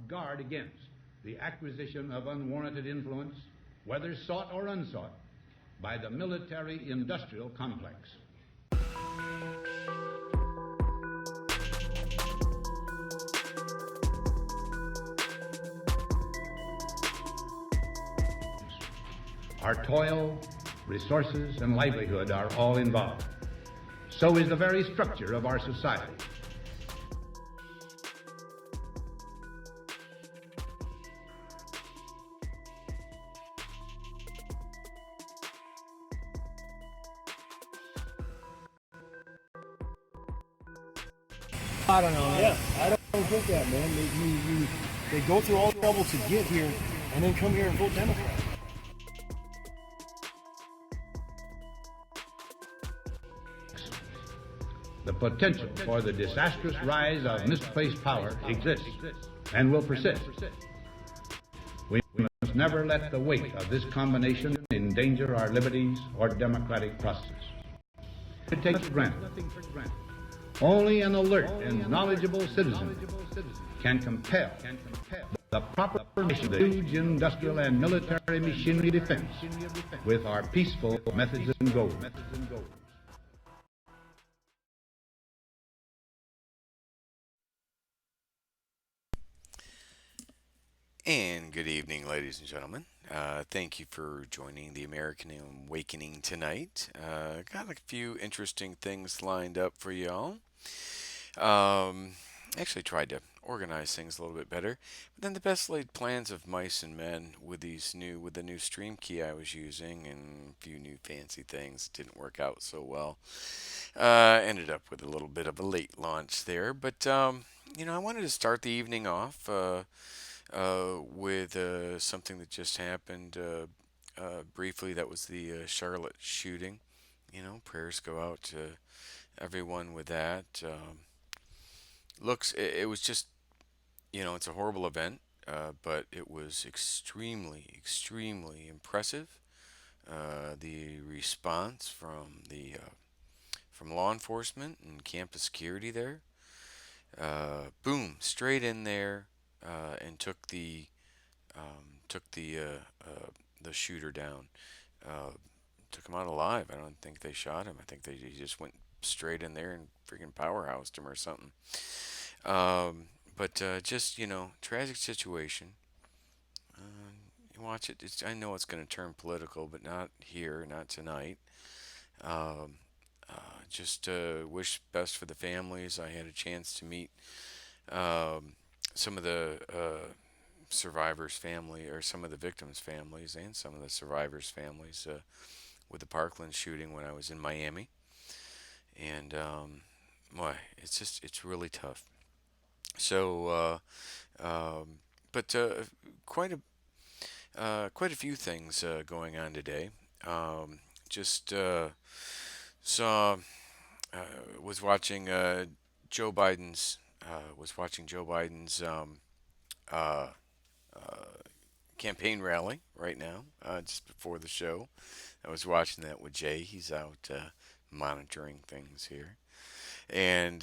guard against the acquisition of unwarranted influence, whether sought or unsought, by the military-industrial complex. Our toil, resources, and livelihood are all involved. So is the very structure of our society. I don't know, man. Yeah, I don't think that, man. They go through all the trouble to get here and then come here and vote Democrat. The potential for the disastrous rise of misplaced power exists and will persist. We must never let the weight of this combination endanger our liberties or democratic process. It takes for granted. Only an alert and knowledgeable citizen can compel the proper formation of the huge industrial and military machinery defense with our peaceful methods and goals. And good evening, ladies and gentlemen. Thank you for joining the American Awakening tonight. Got a few interesting things lined up for y'all. Actually tried to organize things a little bit better, but then the best laid plans of mice and men with the new stream key I was using and a few new fancy things didn't work out so well. Ended up with a little bit of a late launch there, but I wanted to start the evening off with something that just happened briefly. That was the Charlotte shooting. Prayers go out to everyone with that. It was just, it's a horrible event, but it was extremely, extremely impressive. The response from law enforcement and campus security there. Boom, straight in there. And took the shooter down. Took him out alive. I don't think they shot him. I think he just went straight in there and freaking powerhoused him or something. But just tragic situation. You watch it. I know it's going to turn political, but not here, not tonight. Just wish best for the families. I had a chance to meet some of the survivors' family, or some of the victims' families, and some of the survivors' families with the Parkland shooting when I was in Miami. And boy, it's really tough. So, but quite a few things going on today. Just saw was watching Joe Biden's. Campaign rally right now, just before the show. I was watching that with Jay. He's out monitoring things here. And,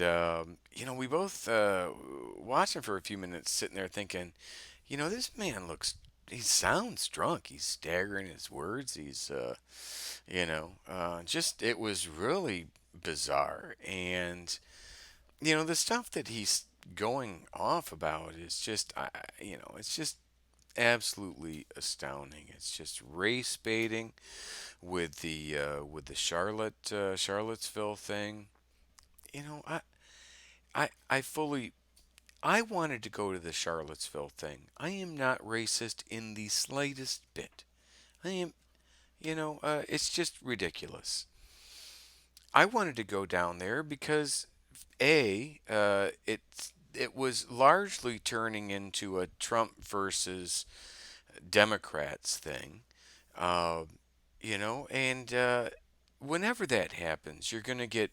we both watching for a few minutes, sitting there thinking, this man he sounds drunk. He's staggering his words. He's, it was really bizarre. And, the stuff that he's going off about is just, it's just absolutely astounding. It's just race baiting with the Charlottesville thing. I wanted to go to the Charlottesville thing. I am not racist in the slightest bit. I am, it's just ridiculous. I wanted to go down there because it was largely turning into a Trump versus Democrats thing, and whenever that happens, you're going to get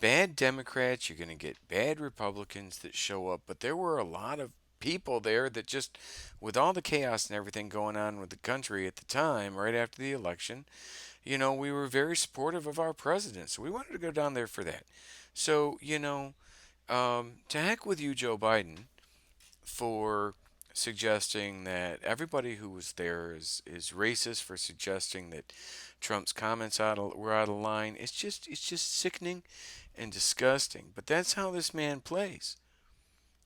bad Democrats, you're going to get bad Republicans that show up, but there were a lot of people there that just, with all the chaos and everything going on with the country at the time, right after the election, we were very supportive of our president, so we wanted to go down there for that. So, to heck with you, Joe Biden, for suggesting that everybody who was there is racist, for suggesting that Trump's comments were out of line. It's just sickening and disgusting. But that's how this man plays,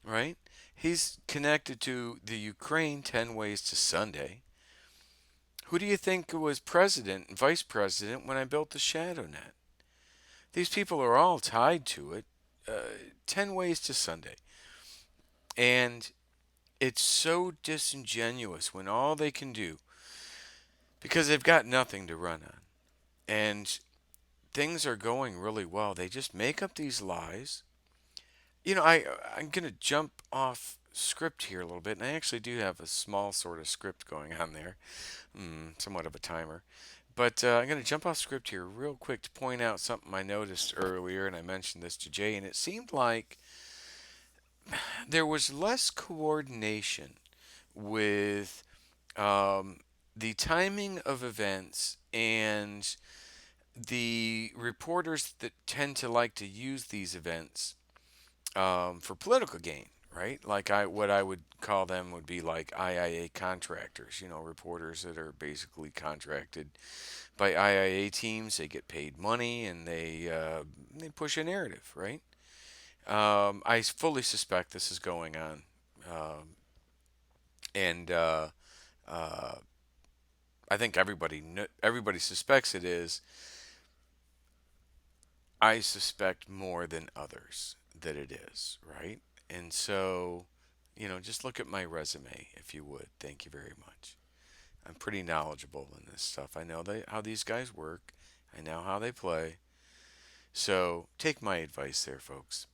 right? He's connected to the Ukraine 10 Ways to Sunday. Who do you think was president and vice president when I built the ShadowNet? These people are all tied to it. 10 Ways to Sunday. And it's so disingenuous when all they can do, because they've got nothing to run on, and things are going really well, they just make up these lies. I'm going to jump off script here a little bit, and I actually do have a small sort of script going on there, somewhat of a timer. But I'm going to jump off script here real quick to point out something I noticed earlier, and I mentioned this to Jay, and it seemed like there was less coordination with the timing of events and the reporters that tend to like to use these events for political gain, right? Like what I would call them would be like IIA contractors, reporters that are basically contracted by IIA teams. They get paid money and they push a narrative, right? I fully suspect this is going on, and I think everybody suspects it is. I suspect more than others that it is, right? And so, just look at my resume if you would. Thank you very much. I'm pretty knowledgeable in this stuff. I know how these guys work. I know how they play. So take my advice there, folks.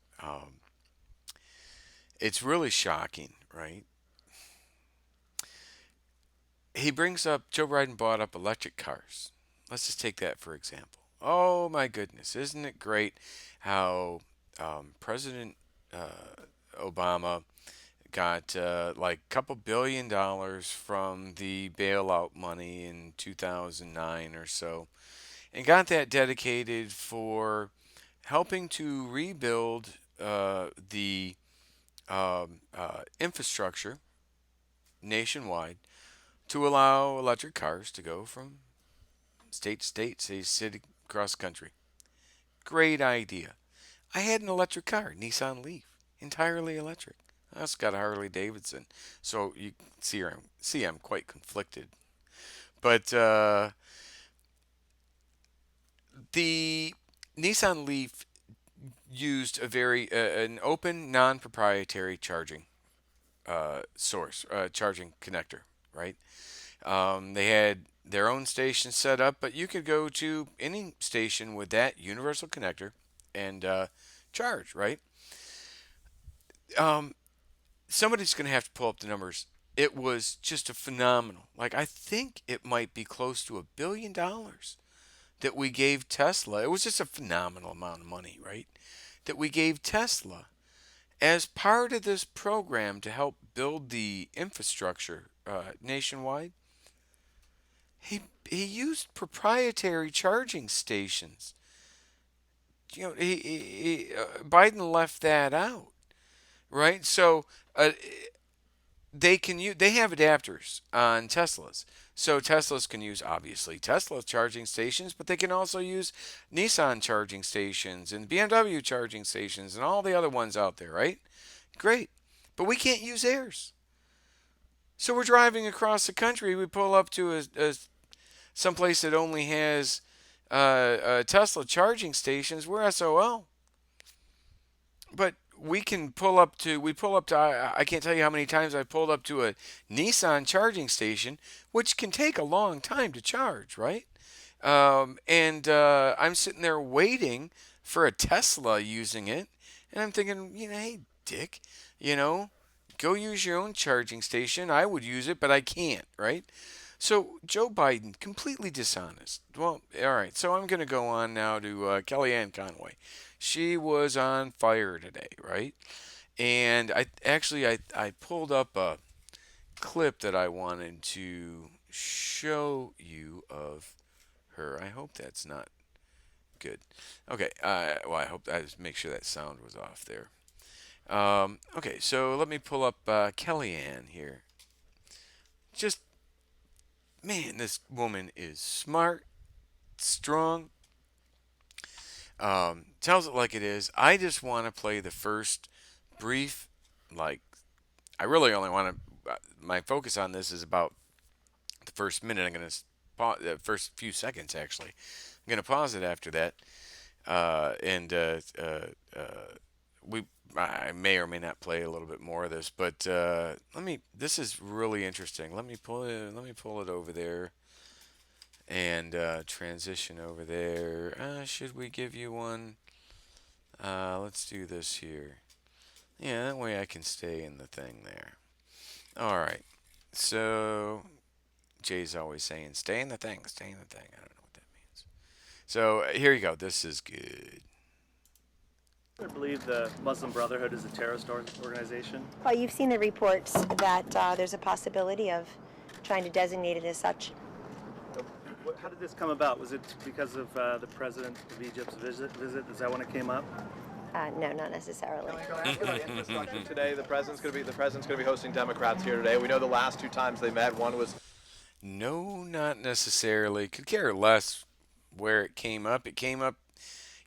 It's really shocking, right? He brings up Joe Biden bought up electric cars. Let's just take that for example. Oh my goodness, isn't it great how President Obama got like a couple $1 billion from the bailout money in 2009 or so, and got that dedicated for helping to rebuild the infrastructure nationwide to allow electric cars to go from state to state, city to city, across the country. Great idea. I had an electric car, Nissan Leaf, entirely electric. I also got a Harley Davidson, so you see I'm quite conflicted. But the Nissan Leaf used an open, non-proprietary charging source, charging connector, right? They had their own station set up, but you could go to any station with that universal connector and charge, right? Somebody's going to have to pull up the numbers. It was just a phenomenal. Like, I think it might be close to $1 billion that we gave Tesla. It was just a phenomenal amount of money, right? That we gave Tesla as part of this program to help build the infrastructure nationwide. He used proprietary charging stations. Biden left that out, right? So they have adapters on Teslas. So Teslas can use obviously Tesla charging stations, but they can also use Nissan charging stations and BMW charging stations and all the other ones out there, right? Great. But we can't use theirs. So we're driving across the country. We pull up to some place that only has Tesla charging stations. We're SOL. But we pull up to, I can't tell you how many times I've pulled up to a Nissan charging station, which can take a long time to charge, right? And I'm sitting there waiting for a Tesla using it. And I'm thinking, hey, dick, go use your own charging station. I would use it, but I can't, right? So Joe Biden, completely dishonest. Well, all right. So I'm going to go on now to Kellyanne Conway. She was on fire today, right? And I pulled up a clip that I wanted to show you of her. I hope that's not good. Okay. Well, I hope I just make sure that sound was off there. Okay, so let me pull up Kellyanne here. Just, man, this woman is smart, strong, tells it like it is. I just want to play the first brief, like, I really only want to, my focus on this is about the first minute. I'm going to pause, the first few seconds, actually. I'm going to pause it after that. And we I may or may not play a little bit more of this, but this is really interesting. Let me pull it over there and transition over there. Should we give you one? Let's do this here. Yeah, that way I can stay in the thing there. All right. So Jay's always saying, "Stay in the thing, stay in the thing." I don't know what that means. So here you go. This is good. I believe the Muslim Brotherhood is a terrorist organization. Well, you've seen the reports that there's a possibility of trying to designate it as such. How did this come about? Was it because of the president of Egypt's visit? Is that when it came up? No, not necessarily. Today, the president's going to be hosting Democrats here today. We know the last 2 times they met, one was No, not necessarily. Could care less where it came up. It came up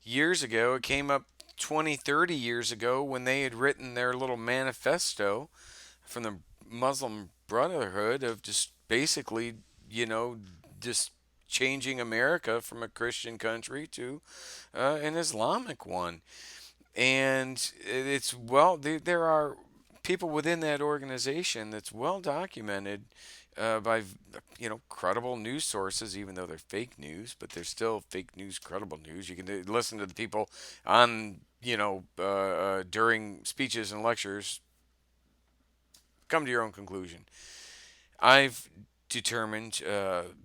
years ago. It came up 20, 30 years ago when they had written their little manifesto from the Muslim Brotherhood of just basically, just changing America from a Christian country to an Islamic one. And it's, well, there are people within that organization that's well documented by credible news sources, even though they're fake news, but they're still fake news, credible news. You can listen to the people on during speeches and lectures. Come to your own conclusion. I've determined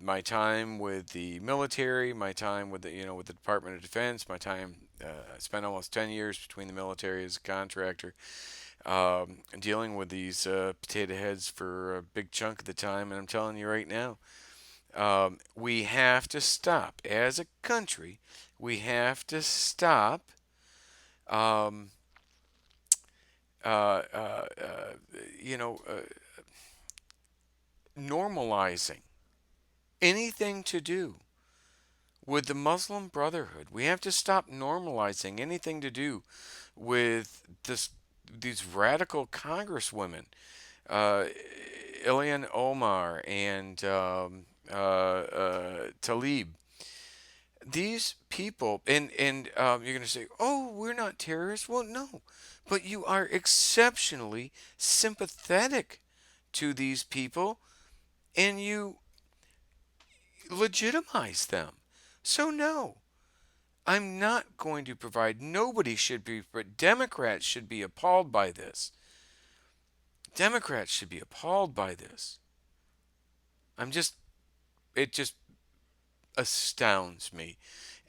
my time with the military, my time with with the Department of Defense, my time. I spent almost 10 years between the military as a contractor, dealing with these potato heads for a big chunk of the time. And I'm telling you right now, we have to stop. As a country, we have to stop um, uh, uh, uh, you know, uh, normalizing anything to do with the Muslim Brotherhood. We have to stop normalizing anything to do with these radical congresswomen, uh, Ilhan Omar and Talib. These people, and you're going to say, "Oh, we're not terrorists." Well, no, but you are exceptionally sympathetic to these people, and you legitimize them. So no, I'm not going to provide. Nobody should be, but Democrats should be appalled by this. Democrats should be appalled by this. It just astounds me.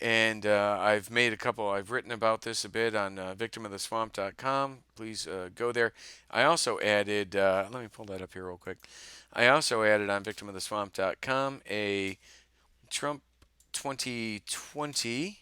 And I've written about this a bit on victimoftheswamp.com. Please go there. I also added, let me pull that up here real quick. I also added on victimoftheswamp.com a Trump 2020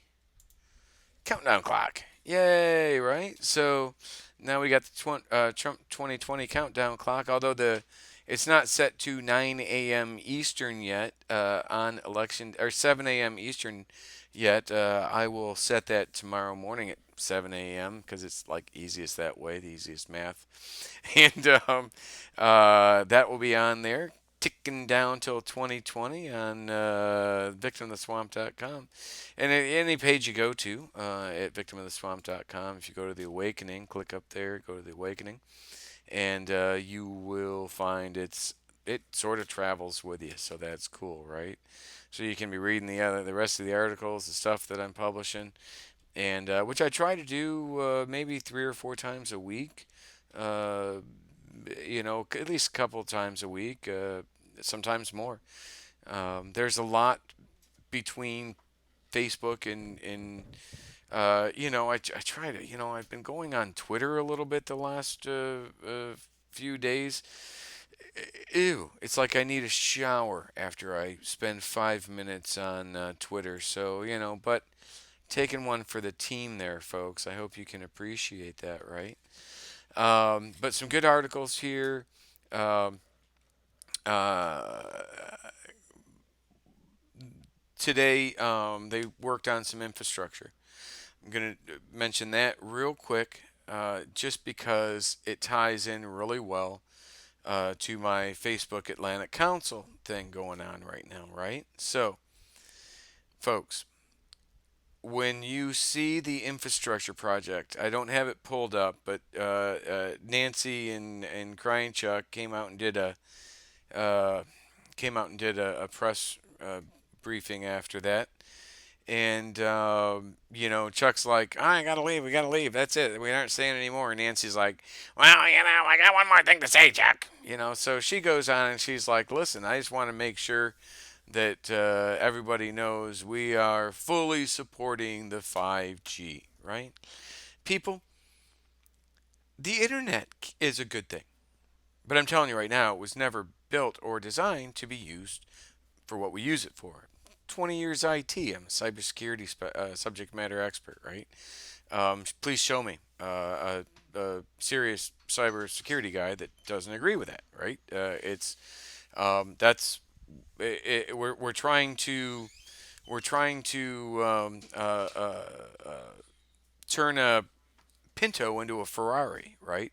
countdown clock. Yay, right? So now we got the Trump 2020 countdown clock, although it's not set to 9 a.m. Eastern yet on election, or 7 a.m. Eastern yet. I will set that tomorrow morning at 7 a.m. because it's like easiest that way, the easiest math. And that will be on there, ticking down till 2020 on victimoftheswamp.com. And any page you go to at victimoftheswamp.com, if you go to the Awakening, click up there, go to the Awakening, and you will find it sort of travels with you, so that's cool, right? So you can be reading the rest of the articles, the stuff that I'm publishing, and which I try to do maybe 3 or 4 times a week. Uh, at least a couple times a week, sometimes more. There's a lot between Facebook and I try to, I've been going on Twitter a little bit the last few days. Ew, it's like I need a shower after I spend 5 minutes on Twitter. So, but taking one for the team there, folks. I hope you can appreciate that, right? But some good articles here. Um, uh, Today, they worked on some infrastructure. I'm going to mention that real quick, just because it ties in really well to my Facebook Atlantic Council thing going on right now, right? So, folks, when you see the infrastructure project, I don't have it pulled up, but Nancy and Crying Chuck uh, came out and did a press briefing after that. And Chuck's like, I gotta leave. We gotta leave. That's it. We aren't saying anymore. And Nancy's like, well, I got one more thing to say, Chuck. So she goes on and she's like, listen, I just want to make sure that everybody knows we are fully supporting the 5G. Right, people. The internet is a good thing, but I'm telling you right now, it was never built or designed to be used for what we use it for. 20 years IT. I'm a cybersecurity subject matter expert, right? Please show me a serious cybersecurity guy that doesn't agree with that, right? It's that's we're trying to turn a Pinto into a Ferrari, right?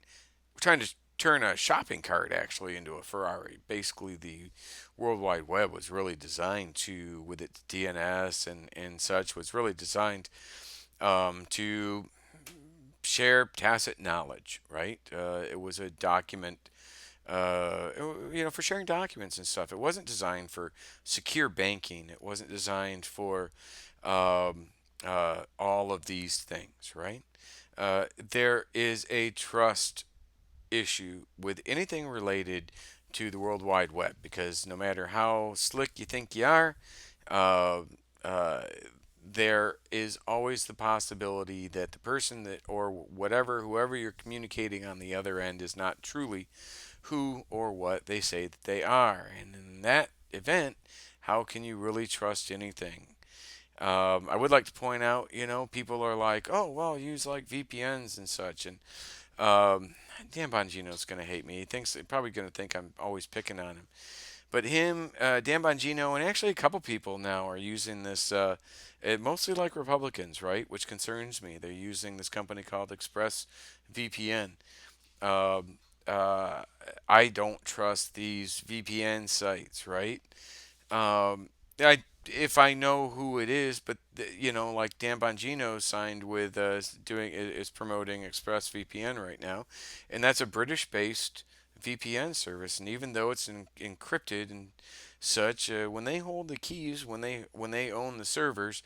We're trying to turn a shopping cart actually into a Ferrari. Basically, the World Wide Web was really designed to, with its DNS and such, was really designed to share tacit knowledge, right? It was a document, for sharing documents and stuff. It wasn't designed for secure banking. It wasn't designed for all of these things, right? There is a trust issue with anything related to the World Wide Web because no matter how slick you think you are, uh, uh, there is always the possibility that the person that or whoever you're communicating on the other end is not truly who or what they say that they are. And in that event, how can you really trust anything? I would like to point out, people are like, oh, well, use like VPNs and such. And Dan Bongino's going to hate me. He's probably going to think I'm always picking on him. But Dan Bongino, and actually a couple people now are using this, mostly like Republicans, right? Which concerns me. They're using this company called ExpressVPN. Um, uh, I don't trust these VPN sites, right? If I know who it is, but like Dan Bongino signed with is promoting ExpressVPN right now, and that's a British-based VPN service. And even though it's encrypted and such, when they hold the keys, when they own the servers,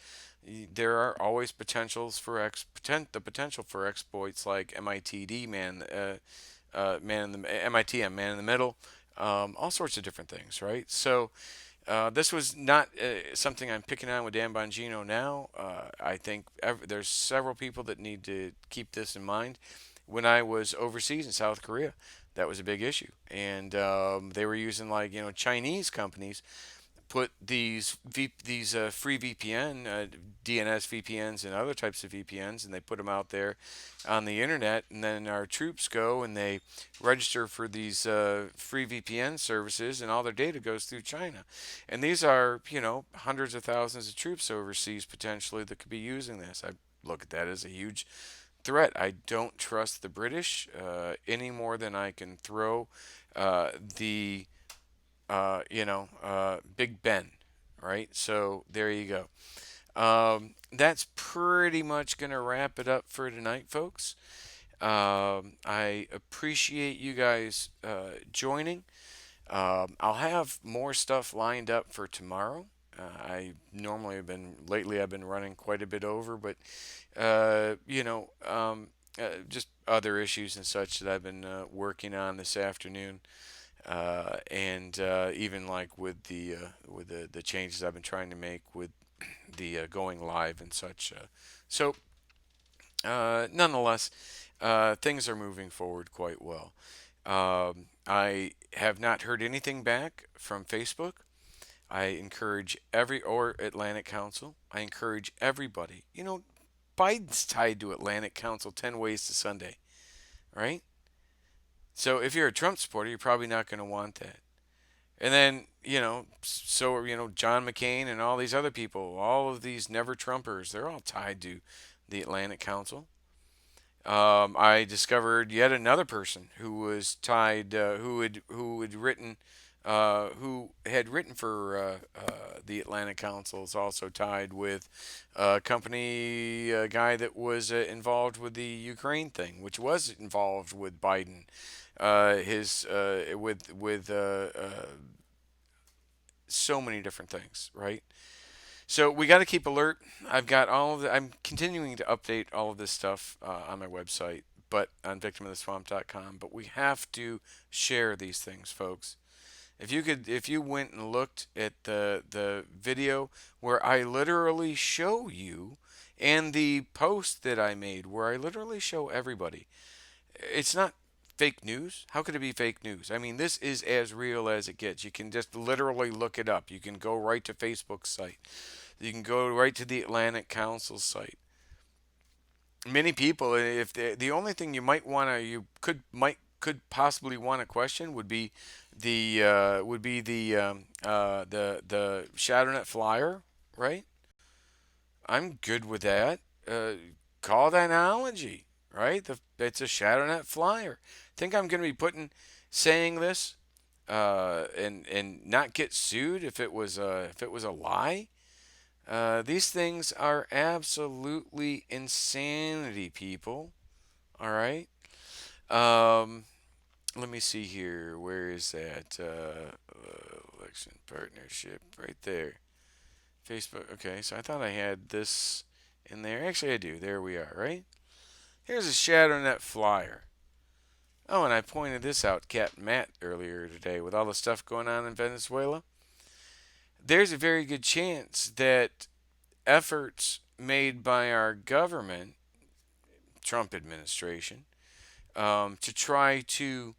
there are always the potential for exploits like MITD man in the MITM man in the middle, all sorts of different things, right? So. This was not something I'm picking on with Dan Bongino now. I think there's several people that need to keep this in mind. When I was overseas in South Korea, that was a big issue, and they were using Chinese companies put these free VPN, DNS VPNs, and other types of VPNs, and they put them out there on the internet. And then our troops go and they register for these free VPN services, and all their data goes through China. And these are hundreds of thousands of troops overseas potentially that could be using this. I look at that as a huge threat. I don't trust the British any more than I can throw the Big Ben, right? So there you go. That's pretty much going to wrap it up for tonight, folks. I appreciate you guys joining. I'll have more stuff lined up for tomorrow. Lately I've been running quite a bit over, but just other issues and such that I've been working on this afternoon. And even like with the changes I've been trying to make with the going live and such. Nonetheless, things are moving forward quite well. I have not heard anything back from Facebook. I encourage or Atlantic Council. I encourage everybody. Biden's tied to Atlantic Council 10 ways to Sunday, right? So if you're a Trump supporter, you're probably not going to want that. And then, John McCain and all these other people, all of these never Trumpers, they're all tied to the Atlantic Council. I discovered yet another person who was tied, who had written for the Atlantic Council, is also tied with a company, a guy that was involved with the Ukraine thing, which was involved with Biden, his with so many different things, right? So we got to keep alert. I've got all of the, I'm continuing to update all of this stuff on my website, but on victimoftheswamp.com. But we have to share these things, folks. If you went and looked at the video where I literally show you, and the post that I made where I literally show everybody, it's not fake news. How could it be fake news? I mean, this is as real as it gets. You can just literally look it up. You can go right to Facebook's site. You can go right to the Atlantic Council site. Many people, if the only thing you might want to, could possibly want to question would be the the ShadowNet flyer, right? I'm good with that. Call that analogy, right? It's a ShadowNet flyer. Think I'm going to be saying this, and not get sued if it was a lie? These things are absolutely insanity, people. All right. Let me see here. Where is that election partnership? Right there. Facebook. Okay, so I thought I had this in there. Actually, I do. There we are, right? Here's a ShadowNet flyer. Oh, and I pointed this out, Captain Matt, earlier today with all the stuff going on in Venezuela. There's a very good chance that efforts made by our government, Trump administration, to try to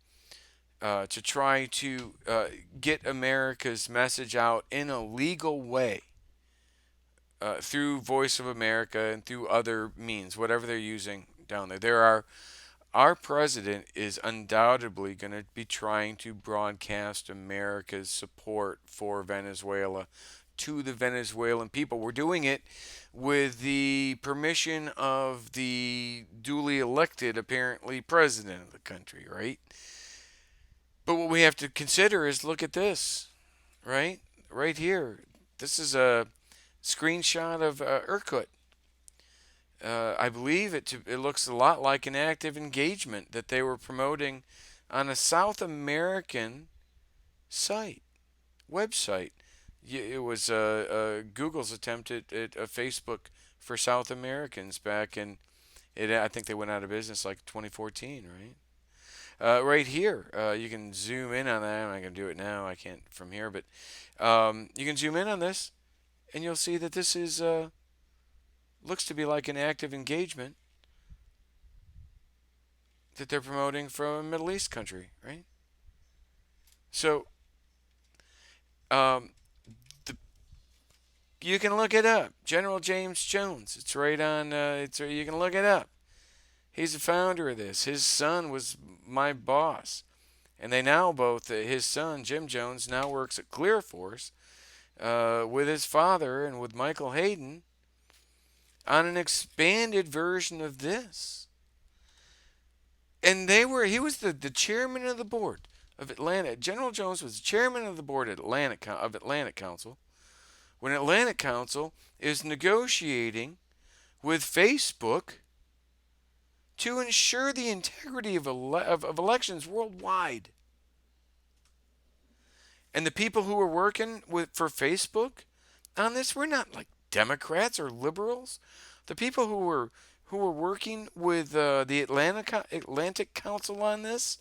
get America's message out in a legal way, through Voice of America and through other means, whatever they're using down there. Our president is undoubtedly going to be trying to broadcast America's support for Venezuela to the Venezuelan people. We're doing it with the permission of the duly elected, apparently, president of the country, right? But what we have to consider is, look at this, right? Right here. This is a screenshot of Irkut. I believe it looks a lot like an active engagement that they were promoting on a South American website. It was Google's attempt at a Facebook for South Americans back in, I think they went out of business like 2014, right? Right here, you can zoom in on that. I'm not going to do it now. I can't from here, but you can zoom in on this, and you'll see that this is looks to be like an active engagement that they're promoting from a Middle East country, right? So, you can look it up. General James Jones. It's right on. You can look it up. He's the founder of this. His son was my boss, and they now both. His son Jim Jones now works at Clear Force with his father and with Michael Hayden on an expanded version of this. And he was the chairman of the board of Atlanta. General Jones was the chairman of the board of Atlantic Council. When Atlantic Council is negotiating with Facebook to ensure the integrity of elections worldwide. And the people who are working for Facebook on this were not like Democrats or liberals. The people who were working with the Atlantic Council on this,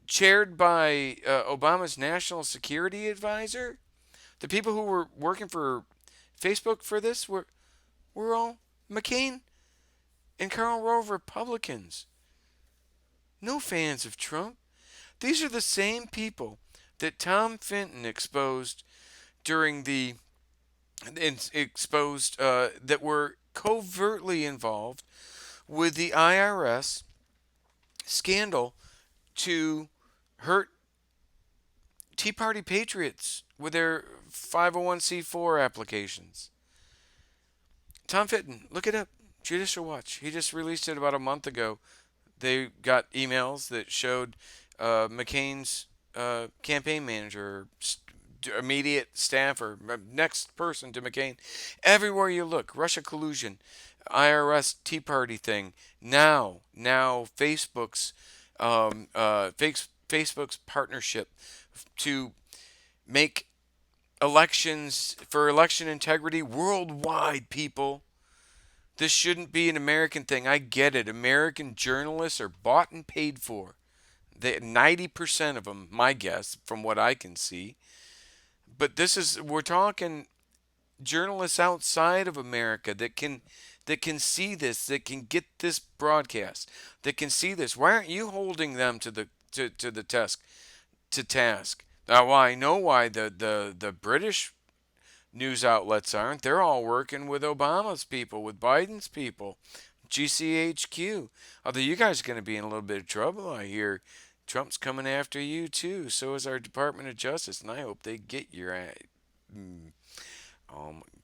chaired by Obama's national security advisor, the people who were working for Facebook for this were all McCain and Karl Rove Republicans. No fans of Trump. These are the same people that Tom Fenton exposed that were covertly involved with the IRS scandal to hurt Tea Party patriots with their 501c4 applications. Tom Fitton, look it up. Judicial Watch. He just released it about a month ago. They got emails that showed McCain's campaign manager, immediate staffer, next person to McCain. Everywhere you look, Russia collusion, IRS Tea Party thing. Now Facebook's Facebook's partnership to make elections for election integrity worldwide, people. This shouldn't be an American thing. I get it. American journalists are bought and paid for. 90% of them, my guess, from what I can see. But we're talking journalists outside of America that can see this, that can get this broadcast, that can see this. Why aren't you holding them to the task? Now, I know why the British news outlets aren't. They're all working with Obama's people, with Biden's people, GCHQ. Although you guys are going to be in a little bit of trouble, I hear. Trump's coming after you too. So is our Department of Justice, and I hope they get your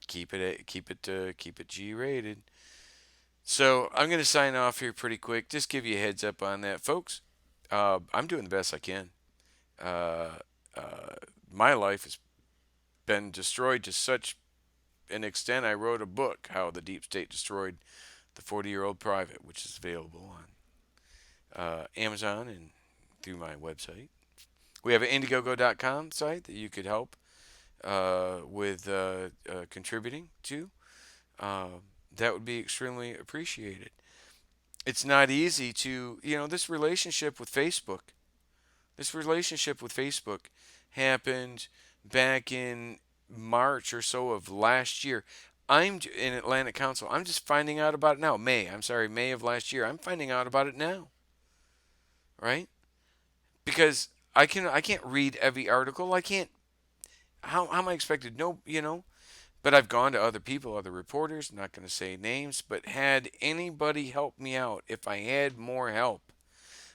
keep it G-rated. So I'm going to sign off here pretty quick. Just give you a heads up on that, folks. I'm doing the best I can. My life has been destroyed to such an extent. I wrote a book, How the Deep State Destroyed the 40-Year-Old Private, which is available on Amazon and through my website. We have an Indiegogo.com site that you could help with contributing to. That would be extremely appreciated. It's not easy to, this relationship with Facebook. This relationship with Facebook happened back in March or so of last year. I'm in Atlantic Council. I'm just finding out about it now. May of last year. I'm finding out about it now. Right? Because I can't read every article. I can't. How am I expected? No, But I've gone to other people, other reporters. I'm not going to say names, but had anybody help me out, if I had more help,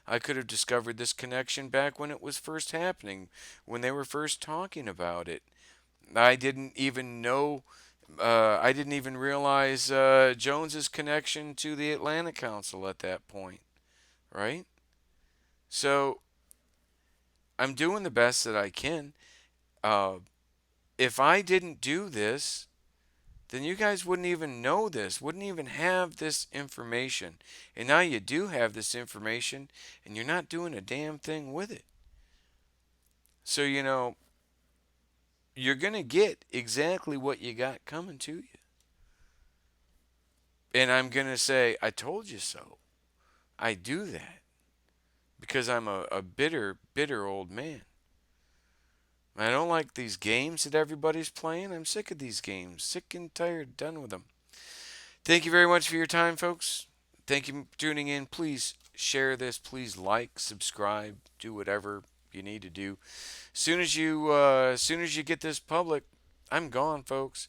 I could have discovered this connection back when it was first happening, when they were first talking about it. I didn't even know. I didn't even realize Jones's connection to the Atlantic Council at that point, right? So I'm doing the best that I can. If I didn't do this, then you guys wouldn't even know this, wouldn't even have this information. And now you do have this information, and you're not doing a damn thing with it. So, you're going to get exactly what you got coming to you. And I'm going to say, I told you so. I do that because I'm a bitter, bitter old man. I don't like these games that everybody's playing. I'm sick of these games. Sick and tired, done with them. Thank you very much for your time, folks. Thank you for tuning in. Please share this. Please like, subscribe, do whatever you need to do. As soon as you get this public, I'm gone, folks.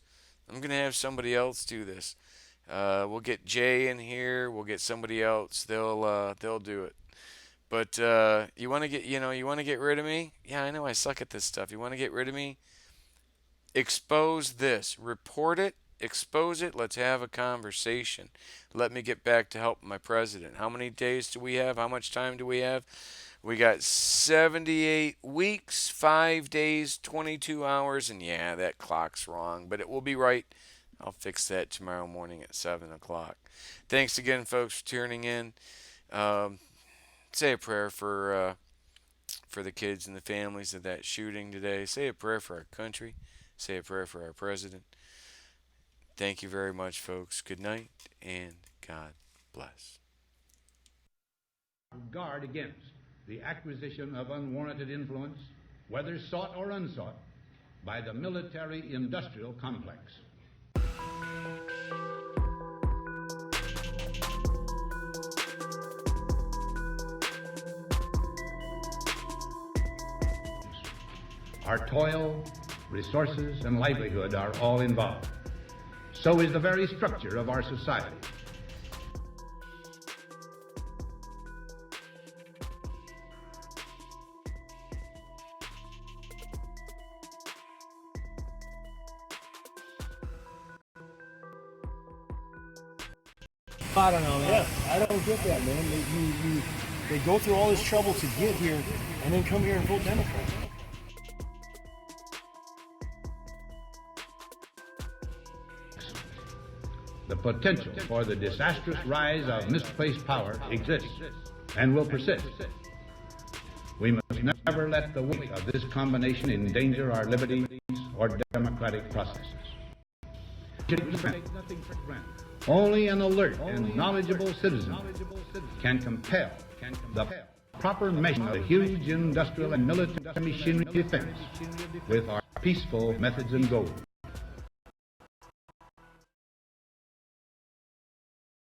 I'm going to have somebody else do this. We'll get Jay in here. We'll get somebody else. They'll do it. But you want to get rid of me? Yeah, I know I suck at this stuff. You want to get rid of me? Expose this. Report it. Expose it. Let's have a conversation. Let me get back to helping my president. How many days do we have? How much time do we have? We got 78 weeks, 5 days, 22 hours, and yeah, that clock's wrong, but it will be right. I'll fix that tomorrow morning at 7 o'clock. Thanks again, folks, for tuning in. Say a prayer for the kids and the families of that shooting today. Say a prayer for our country. Say a prayer for our president. Thank you very much, folks. Good night, and God bless. Guard against the acquisition of unwarranted influence, whether sought or unsought, by the military-industrial complex. Our toil, resources, and livelihood are all involved. So is the very structure of our society. I don't know, man. I don't get that, man. They go through all this trouble to get here and then come here and vote Democrat. The potential for the disastrous rise of misplaced power exists and will persist. We must never let the weight of this combination endanger our liberties or democratic processes. Only an alert and knowledgeable citizen can compel the proper measure of the huge industrial and military machinery defense with our peaceful methods and goals.